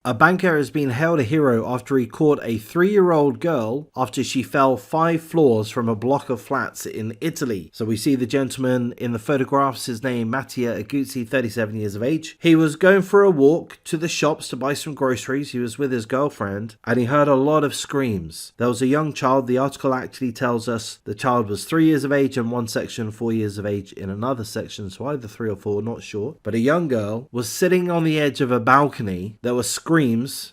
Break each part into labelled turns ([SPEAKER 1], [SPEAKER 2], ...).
[SPEAKER 1] A banker has been hailed a hero after he caught a 3-year-old girl after she fell 5 floors from a block of flats in Italy. So we see the gentleman in the photographs, his name Mattia Aguzzi, 37 years of age. He was going for a walk to the shops to buy some groceries. He was with his girlfriend and he heard a lot of screams. There was a young child. The article actually tells us the child was 3 years of age in one section, 4 years of age in another section, so either 3 or 4, not sure. But a young girl was sitting on the edge of a balcony. There were screams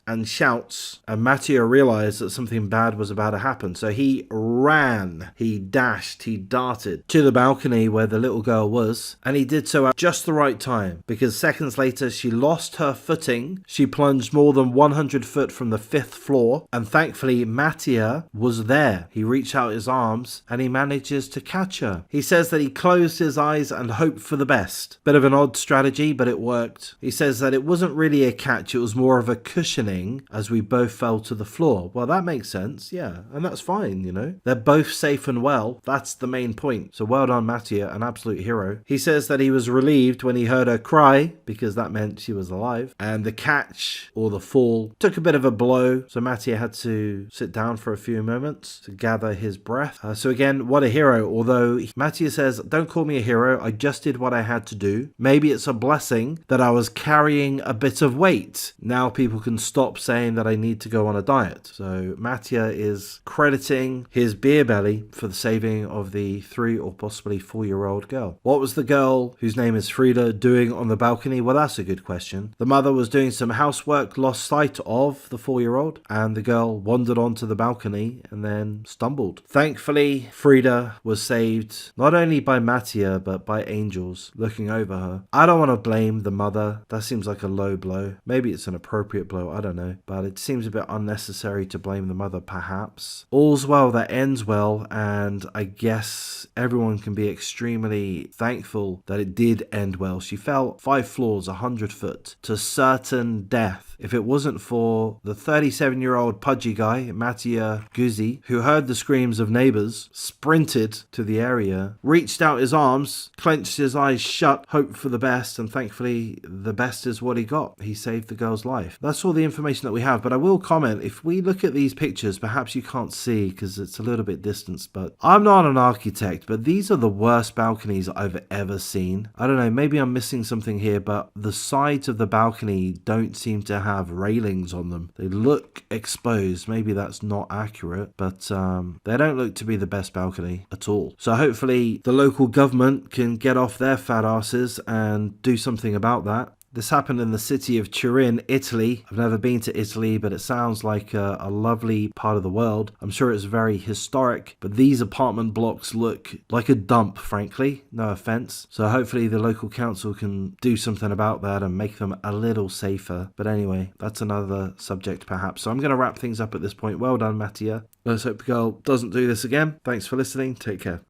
[SPEAKER 1] and shouts, and Mattia realized that something bad was about to happen. So he ran, he dashed, he darted to the balcony where the little girl was, and he did so at just the right time, because seconds later she lost her footing. She plunged more than 100 foot from the 5th floor, and thankfully Mattia was there. He reached out his arms and he manages to catch her. He says that he closed his eyes and hoped for the best. Bit of an odd strategy, but it worked. He says that it wasn't really a catch, it was more of a cushioning as we both fell to the floor. Well, that makes sense, yeah, and that's fine, you know. They're both safe and well. That's the main point. So well done, Mattia, an absolute hero. He says that he was relieved when he heard her cry, because that meant she was alive, and the catch, or the fall, took a bit of a blow, so Mattia had to sit down for a few moments to gather his breath. So again, what a hero. Although Mattia says, don't call me a hero, I just did what I had to do. Maybe it's a blessing that I was carrying a bit of weight. Now people can stop saying that I need to go on a diet. So Mattia is crediting his beer belly for the saving of the 3 or possibly 4-year-old girl. What was the girl, whose name is Frida, doing on the balcony? Well, that's a good question. The mother was doing some housework, lost sight of the 4-year-old, and the girl wandered onto the balcony and then stumbled. Thankfully, Frida was saved not only by Mattia but by angels looking over her. I don't want to blame the mother. That seems like a low blow. Maybe it's an appropriate blow, I don't know, but it seems a bit unnecessary to blame the mother, perhaps. All's well that ends well, and I guess everyone can be extremely thankful that it did end well. She fell 5 floors, 100 foot, to certain death. If it wasn't for the 37-year-old pudgy guy, Mattia Guzzi, who heard the screams of neighbors, sprinted to the area, reached out his arms, clenched his eyes shut, hoped for the best, and thankfully the best is what he got. He saved the girl's life. That's all the information that we have, but I will comment, if we look at these pictures, perhaps you can't see because it's a little bit distant, but I'm not an architect, but these are the worst balconies I've ever seen. I don't know, maybe I'm missing something here, but the sides of the balcony don't seem to have railings on them. They look exposed. Maybe that's not accurate, but they don't look to be the best balcony at all. So hopefully the local government can get off their fat asses and do something about that. This happened in the city of Turin, Italy. I've never been to Italy, but it sounds like a lovely part of the world. I'm sure it's very historic, but these apartment blocks look like a dump, frankly. No offense. So hopefully the local council can do something about that and make them a little safer. But anyway, that's another subject perhaps. So I'm going to wrap things up at this point. Well done, Mattia. Let's hope the girl doesn't do this again. Thanks for listening. Take care.